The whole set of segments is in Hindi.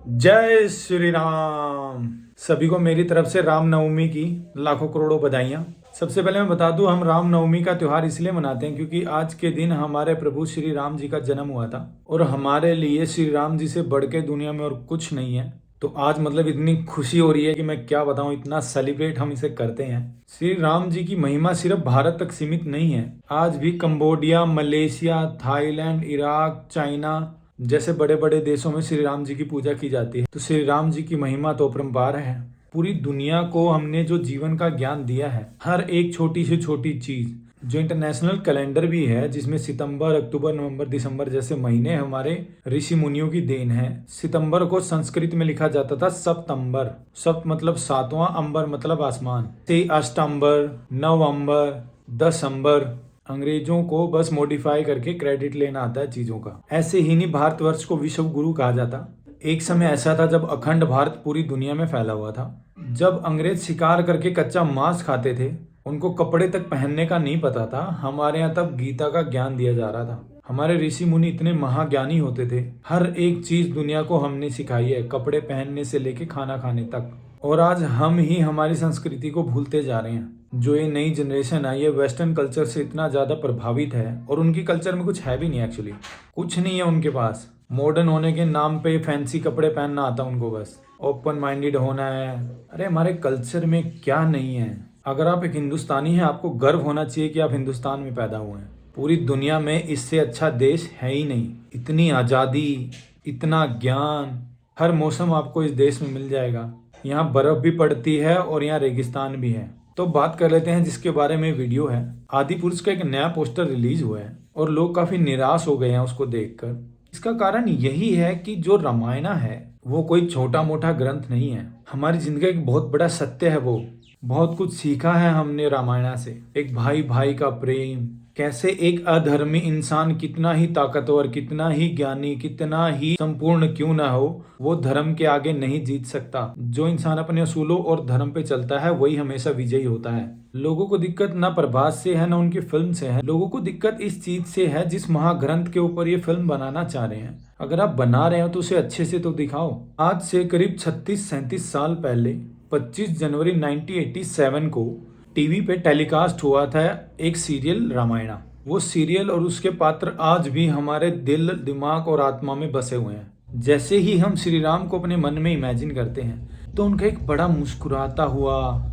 जय श्री राम। सभी को मेरी तरफ से रामनवमी की लाखों करोड़ों बधाइयाँ। सबसे पहले मैं बता दूं, हम रामनवमी का त्योहार इसलिए मनाते हैं क्योंकि आज के दिन हमारे प्रभु श्री राम जी का जन्म हुआ था और हमारे लिए श्री राम जी से बढ़ के दुनिया में और कुछ नहीं है। तो आज मतलब इतनी खुशी हो रही है कि मैं क्या बताऊं, इतना सेलिब्रेट हम इसे करते हैं। श्री राम जी की महिमा सिर्फ भारत तक सीमित नहीं है। आज भी Cambodia, Malaysia, Thailand, Iraq, China जैसे बड़े बड़े देशों में श्री राम जी की पूजा की जाती है। तो श्री राम जी की महिमा तो अपरंपार है। पूरी दुनिया को हमने जो जीवन का ज्ञान दिया है, हर एक छोटी से छोटी चीज, जो इंटरनेशनल कैलेंडर भी है जिसमें सितंबर, अक्टूबर, नवंबर, दिसंबर जैसे महीने हमारे ऋषि मुनियों की देन है। सितंबर को संस्कृत में लिखा जाता था सप्तंबर। सप्त मतलब सातवां, अंबर मतलब आसमान। से अष्टंबर, नवंबर, दसंबर। अंग्रेजों को बस मॉडिफाई करके क्रेडिट लेना आता है चीजों का। ऐसे ही नहीं भारतवर्ष को विश्व गुरु कहा जाता। एक समय ऐसा था जब अखंड भारत पूरी दुनिया में फैला हुआ था। जब अंग्रेज शिकार करके कच्चा मांस खाते थे, उनको कपड़े तक पहनने का नहीं पता था। हमारे यहाँ तब गीता का ज्ञान दिया जा रहा था। हमारे ऋषि मुनि इतने महाज्ञानी होते थे। हर एक चीज दुनिया को हमने सिखाई है, कपड़े पहनने से लेके खाना खाने तक। और आज हम ही हमारी संस्कृति को भूलते जा रहे हैं। जो ये नई जनरेशन आई है वेस्टर्न कल्चर से इतना ज्यादा प्रभावित है और उनकी कल्चर में कुछ है भी नहीं। एक्चुअली कुछ नहीं है उनके पास। मॉडर्न होने के नाम पे फैंसी कपड़े पहनना आता उनको, बस ओपन माइंडेड होना है। अरे हमारे कल्चर में क्या नहीं है। अगर आप एक हिंदुस्तानी हैं, आपको गर्व होना चाहिए कि आप हिंदुस्तान में पैदा हुए हैं। पूरी दुनिया में इससे अच्छा देश है ही नहीं। इतनी आज़ादी, इतना ज्ञान, हर मौसम आपको इस देश में मिल जाएगा। यहाँ बर्फ भी पड़ती है और यहाँ रेगिस्तान भी है। तो बात कर लेते हैं जिसके बारे में वीडियो है। आदि पुरुष का एक नया पोस्टर रिलीज हुआ है और लोग काफी निराश हो गए हैं उसको देखकर। इसका कारण यही है कि जो रामायण है वो कोई छोटा मोटा ग्रंथ नहीं है। हमारी जिंदगी का एक बहुत बड़ा सत्य है वो। बहुत कुछ सीखा है हमने रामायण से। एक भाई भाई का प्रेम, कैसे एक अधर्मी इंसान कितना ही ताकतवर, कितना ही ज्ञानी, कितना ही संपूर्ण क्यों ना हो, वो धर्म के आगे नहीं जीत सकता। जो इंसान अपने असूलों और धर्म पे चलता है वही हमेशा विजयी होता है। लोगों को दिक्कत ना प्रभास से है ना उनकी फिल्म से है। लोगों को दिक्कत इस चीज से है जिस महाग्रंथ के ऊपर ये फिल्म बनाना चाह रहे हैं। अगर आप बना रहे हो तो उसे अच्छे से तो दिखाओ। आज से करीब 36-37 साल पहले 25 जनवरी 1987 को टीवी पे टेलीकास्ट हुआ था एक सीरियल रामायणा। वो सीरियल और उसके पात्र आज भी हमारे दिल, दिमाग और आत्मा में बसे हुए हैं। जैसे ही हम श्री राम को अपने मन में इमेजिन करते हैं तो उनका एक बड़ा मुस्कुराता हुआ,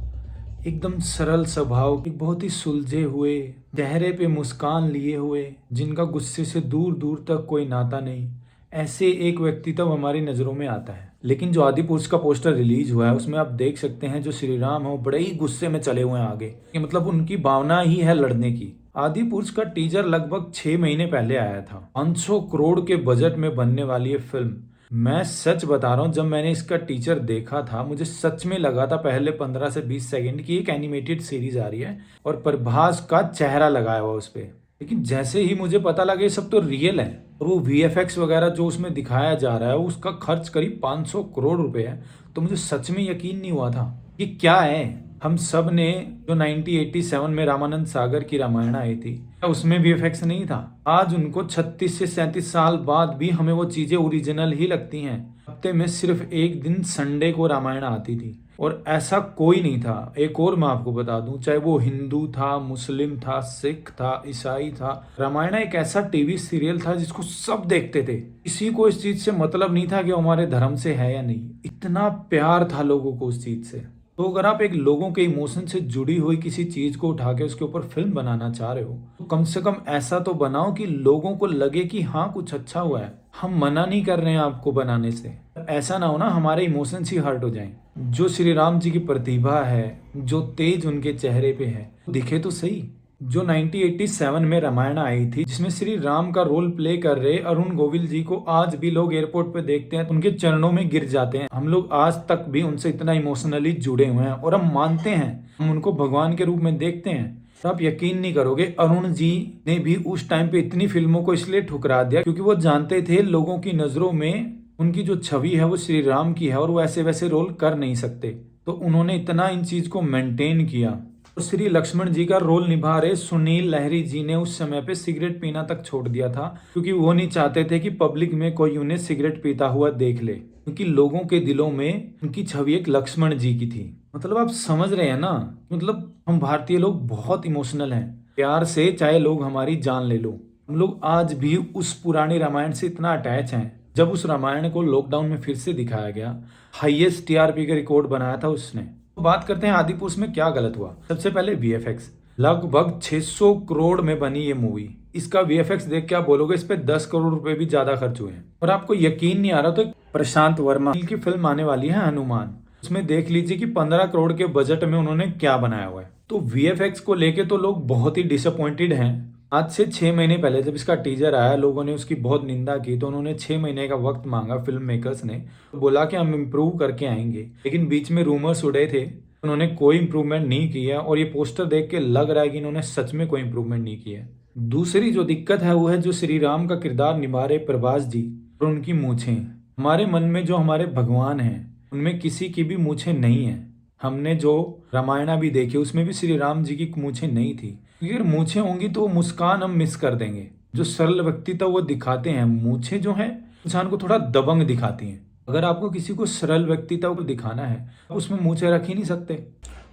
एकदम सरल स्वभाव, एक बहुत ही सुलझे हुए, चेहरे पे मुस्कान लिए हुए, जिनका गुस्से से दूर दूर तक कोई नाता नहीं, ऐसे एक व्यक्तित्व हमारी नजरों में आता है। लेकिन जो आदि पुरुष का पोस्टर रिलीज हुआ है उसमें आप देख सकते हैं जो श्री राम है वो बड़े ही गुस्से में चले हुए हैं आगे। कि मतलब उनकी भावना ही है लड़ने की। आदि पुरुष का टीजर लगभग 6 महीने पहले आया था। 500 करोड़ के बजट में बनने वाली ये फिल्म। मैं सच बता रहा हूँ, जब मैंने इसका टीजर देखा था मुझे सच में लगा था पहले 15 से 20 सेकंड की एक एनिमेटेड सीरीज आ रही है और प्रभास का चेहरा लगाया हुआ उस पर। लेकिन जैसे ही मुझे पता लगा ये सब तो रियल है और वो वीएफएक्स वगैरह जो उसमें दिखाया जा रहा है उसका खर्च करीब 500 करोड़ रुपए है, तो मुझे सच में यकीन नहीं हुआ था कि क्या है। हम सब ने जो 1987 में रामानंद सागर की रामायण आई थी उसमें वीएफएक्स नहीं था। आज उनको 36 से 37 साल बाद भी हमें वो चीजें ओरिजिनल ही लगती हैं। हफ्ते में सिर्फ एक दिन संडे को रामायण आती थी और ऐसा कोई नहीं था। एक और मैं आपको बता दूं, चाहे वो हिंदू था, मुस्लिम था, सिख था, ईसाई था, रामायण एक ऐसा टीवी सीरियल था जिसको सब देखते थे। किसी को इस चीज से मतलब नहीं था कि वो हमारे धर्म से है या नहीं। इतना प्यार था लोगों को उस चीज से। तो अगर आप एक लोगों के इमोशन से जुड़ी हुई किसी चीज को उठा के उसके ऊपर फिल्म बनाना चाह रहे हो तो कम से कम ऐसा तो बनाओ कि लोगों को लगे कि हाँ कुछ अच्छा हुआ है। हम मना नहीं कर रहे हैं आपको बनाने से। ऐसा ना हो ना हमारे इमोशंस ही हर्ट हो जाएं। जो श्री राम जी की प्रतिभा है, जो तेज उनके चेहरे पे है, दिखे तो सही। जो 1987 में रामायण आई थी जिसमें श्री राम का रोल प्ले कर रहे अरुण गोविल जी को आज भी लोग एयरपोर्ट पे देखते हैं तो उनके चरणों में गिर जाते हैं। हम लोग आज तक भी उनसे इतना इमोशनली जुड़े हुए हैं और हम मानते हैं, हम उनको भगवान के रूप में देखते हैं। तो आप यकीन नहीं करोगे, अरुण जी ने भी उस टाइम पे इतनी फिल्मों को इसलिए ठुकरा दिया क्योंकि वो जानते थे लोगों की नजरों में उनकी जो छवि है वो श्री राम की है और वो ऐसे वैसे रोल कर नहीं सकते। तो उन्होंने इतना इन चीज को मेंटेन किया। और श्री लक्ष्मण जी का रोल निभा रहे सुनील लहरी जी ने उस समय पे सिगरेट पीना तक छोड़ दिया था क्योंकि वो नहीं चाहते थे कि पब्लिक में कोई उन्हें सिगरेट पीता हुआ देख ले। क्योंकि लोगों के दिलों में उनकी छवि एक लक्ष्मण जी की थी। मतलब आप समझ रहे हैं ना, मतलब हम भारतीय लोग बहुत इमोशनल हैं। प्यार से चाहे लोग हमारी जान ले लो, हम लोग आज भी उस पुरानी रामायण से इतना अटैच हैं। जब उस रामायण को लॉकडाउन में फिर से दिखाया गया, हाईएस्ट टीआरपी का रिकॉर्ड बनाया था उसने। तो बात करते हैं आदि पुरुष में क्या गलत हुआ। सबसे पहले वीएफएक्स, लगभग 600 करोड़ में बनी ये मूवी। इसका वीएफएक्स देख के आप बोलोगे इस पे 10 करोड़ रुपए भी ज्यादा खर्च हुए हैं। और आपको यकीन नहीं आ रहा तो प्रशांत वर्मा की फिल्म आने वाली है हनुमान, उसमें देख लीजिए कि 15 करोड़ के बजट में उन्होंने क्या बनाया हुआ है। तो वीएफएक्स को लेके तो लोग बहुत ही डिसअपॉइंटेड हैं। आज से 6 महीने पहले जब इसका टीजर आया, लोगों ने उसकी बहुत निंदा की, तो उन्होंने 6 महीने का वक्त मांगा फिल्म मेकर्स ने, बोला कि हम इम्प्रूव करके आएंगे। लेकिन बीच में रूमर्स उड़े थे, उन्होंने कोई इम्प्रूवमेंट नहीं किया और ये पोस्टर देख के लग रहा है कि इन्होंने सच में कोई इम्प्रूवमेंट नहीं किया। दूसरी जो दिक्कत है वो है जो श्री राम का किरदार निभा रहे प्रभास जी और उनकी मूछें। हमारे मन में जो हमारे भगवान हैं उनमें किसी की भी मूछें नहीं है। हमने जो रामायणा भी देखी उसमें भी श्री राम जी की मूछें नहीं थी। क्योंकि अगर मूछें होंगी तो वो मुस्कान हम मिस कर देंगे। जो सरल व्यक्तित्व वो दिखाते हैं, मूछें जो हैं इंसान को थोड़ा दबंग दिखाती हैं। अगर आपको किसी को सरल व्यक्तित्व को दिखाना है तो उसमें मूछें रख ही नहीं सकते।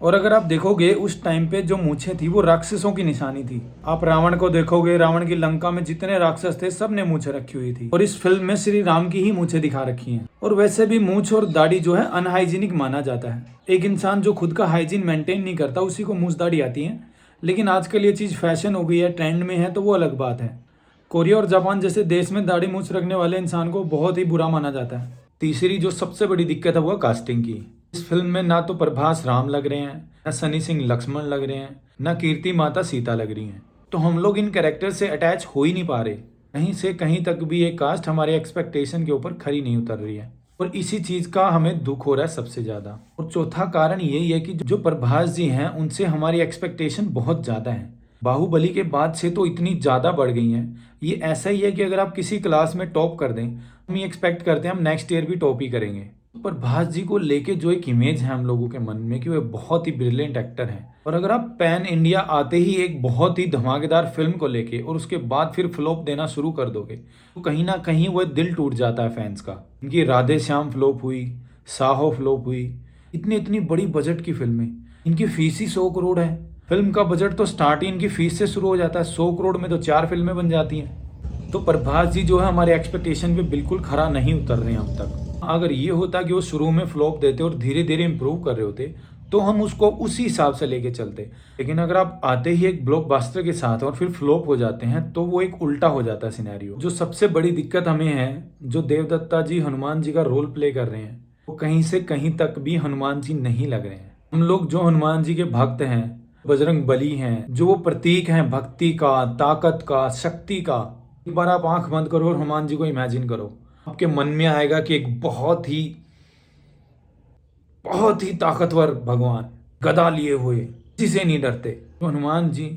और अगर आप देखोगे उस टाइम पे जो मूछें थी वो राक्षसों की निशानी थी। आप रावण को देखोगे, रावण की लंका में जितने राक्षस थे सब ने मूछें रखी हुई थी। और इस फिल्म में श्री राम की ही मूछें दिखा रखी हैं। और वैसे भी मूछ और दाढ़ी जो है अनहाइजीनिक माना जाता है। एक इंसान जो खुद का हाइजीन मेंटेन नहीं करता उसी को मूछ दाढ़ी आती है। लेकिन आजकल ये चीज फैशन हो गई है, ट्रेंड में है, तो वो अलग बात है। कोरिया और जापान जैसे देश में दाढ़ी मूछ रखने वाले इंसान को बहुत ही बुरा माना जाता है। तीसरी जो सबसे बड़ी दिक्कत है वो कास्टिंग की। इस फिल्म में ना तो प्रभास राम लग रहे हैं, ना सनी सिंह लक्ष्मण लग रहे हैं, ना कीर्ति माता सीता लग रही हैं। तो हम लोग इन कैरेक्टर से अटैच हो ही नहीं पा रहे। कहीं से कहीं तक भी ये कास्ट हमारे एक्सपेक्टेशन के ऊपर खरी नहीं उतर रही है। और इसी चीज का हमें दुख हो रहा है सबसे ज्यादा। और चौथा कारण यही है कि जो प्रभास जी हैं उनसे हमारी एक्सपेक्टेशन बहुत ज्यादा है। बाहुबली के बाद से तो इतनी ज्यादा बढ़ गई हैं। ये ऐसा ही है कि अगर आप किसी क्लास में टॉप कर दें, हम ये एक्सपेक्ट करते हैं हम नेक्स्ट ईयर भी टॉप ही करेंगे। प्रभास जी को लेके जो एक इमेज है हम लोगों के मन में कि वो बहुत ही ब्रिलियंट एक्टर हैं। और अगर आप पैन इंडिया आते ही एक बहुत ही धमाकेदार फिल्म को लेके और उसके बाद फिर फ्लॉप देना शुरू कर दोगे तो कहीं ना कहीं वो दिल टूट जाता है फैंस का। इनकी राधे श्याम फ्लॉप हुई, साहो फ्लॉप हुई, इतनी इतनी बड़ी बजट की फिल्में, इनकी फीस ही 100 करोड़ है। फिल्म का बजट तो स्टार्ट ही इनकी फीस से शुरू हो जाता है। 100 करोड़ में तो 4 फिल्में बन जाती हैं। तो प्रभास जी जो है हमारे एक्सपेक्टेशन पे बिल्कुल खरा नहीं उतर रहे हैं अब तक। अगर ये होता कि वो शुरू में फ्लॉप देते और धीरे धीरे इंप्रूव कर रहे होते तो हम उसको उसी हिसाब से लेके चलते। लेकिन अगर आप आते ही एक ब्लॉकबस्टर के साथ और फिर फ्लॉप हो जाते हैं तो वो एक उल्टा हो जाता है सिनेरियो। जो सबसे बड़ी दिक्कत हमें है, जो देवदत्ता जी हनुमान जी का रोल प्ले कर रहे हैं वो कहीं से कहीं तक भी हनुमान जी नहीं लग रहे हैं। हम लोग जो हनुमान जी के भक्त हैं, बजरंग बली हैं, जो वो प्रतीक हैं भक्ति का, ताकत का, शक्ति का, एक बार आप आंख बंद करो और हनुमान जी को इमेजिन करो, आपके मन में आएगा कि एक बहुत ही ताकतवर भगवान गदा लिए हुए, किसी से नहीं डरते। तो हनुमान जी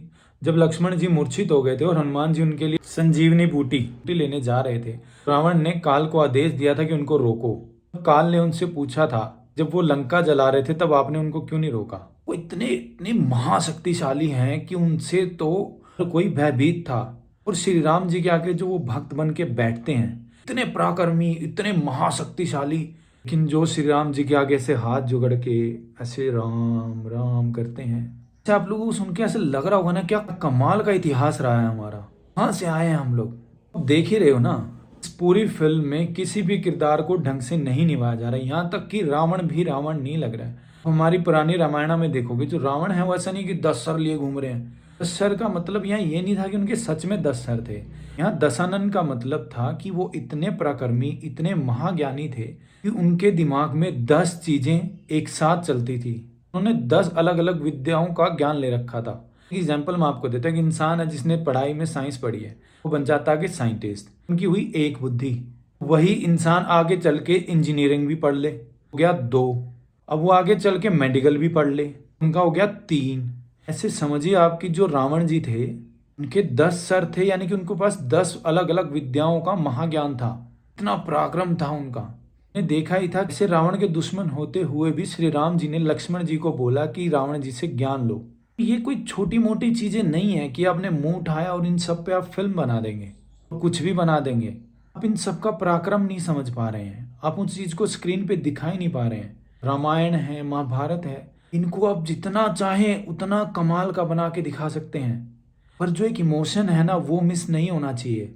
जब लक्ष्मण जी मूर्छित हो गए थे और हनुमान जी उनके लिए संजीवनी बूटी लेने जा रहे थे, रावण ने काल को आदेश दिया था कि उनको रोको। काल ने उनसे पूछा था जब वो लंका जला रहे थे तब आपने उनको क्यों नहीं रोका। वो इतने इतने महाशक्तिशाली हैं कि उनसे तो कोई भयभीत था। और श्री राम जी के आगे जो वो भक्त बन के बैठते हैं, इतने पराक्रमी, इतने महाशक्तिशाली, लेकिन जो श्री राम जी के आगे से हाथ जोड़ के ऐसे राम राम करते हैं। अच्छा, आप लोगों को सुन के ऐसे लग रहा होगा ना क्या कमाल का इतिहास रहा है हमारा, कहाँ से आए हैं हम लोग। अब देख ही रहे हो ना, इस पूरी फिल्म में किसी भी किरदार को ढंग से नहीं निभाया जा रहा है। यहाँ तक कि रावण भी रावण नहीं लग रहा है। हमारी पुरानी रामायणा में देखोगे जो रावण है वो ऐसा नहीं कि 10 सर लिए घूम रहे हैं। 10 सर का मतलब यहाँ ये नहीं था कि उनके सच में 10 सर थे। यहाँ दशानन का मतलब था कि वो इतने पराक्रमी, इतने महाज्ञानी थे कि उनके दिमाग में 10 चीजें एक साथ चलती थी। उन्होंने 10 अलग अलग विद्याओं का ज्ञान ले रखा था। एग्जाम्पल मैं आपको देता हूँ कि इंसान है जिसने पढ़ाई में साइंस पढ़ी है वो बन जाता है कि साइंटिस्ट, उनकी हुई एक बुद्धि। वही इंसान आगे चल के इंजीनियरिंग भी पढ़ ले, हो गया 2। अब वो आगे चल के मेडिकल भी पढ़ ले, उनका हो गया 3। ऐसे समझिए आपकी जो रावण जी थे उनके 10 सर थे, यानी कि उनके पास 10 अलग अलग विद्याओं का महाज्ञान था। इतना पराक्रम था उनका। ने देखा ही था कि रावण के दुश्मन होते हुए भी श्री राम जी ने लक्ष्मण जी को बोला कि रावण जी से ज्ञान लो। ये कोई छोटी मोटी चीजें नहीं है कि आपने मुंह उठाया और इन सब पे आप फिल्म बना देंगे, कुछ भी बना देंगे। आप इन सब का पराक्रम नहीं समझ पा रहे हैं। आप उस चीज को स्क्रीन पे दिखा ही नहीं पा रहे हैं। रामायण है, महाभारत है, इनको आप जितना चाहें उतना कमाल का बना के दिखा सकते हैं, पर जो एक इमोशन है ना वो मिस नहीं होना चाहिए।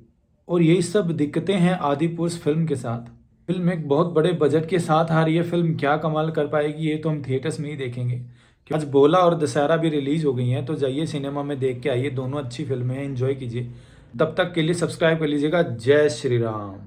और यही सब दिक्कतें हैं आदि पुरुष फिल्म के साथ। फिल्म एक बहुत बड़े बजट के साथ आ रही है, फिल्म क्या कमाल कर पाएगी ये तो हम थिएटर्स में ही देखेंगे। आज बोला और दशहरा भी रिलीज हो गई हैं, तो जाइए सिनेमा में देख के आइए, दोनों अच्छी फिल्में हैं, एंजॉय कीजिए। तब तक के लिए सब्सक्राइब कर लीजिएगा। जय श्री राम।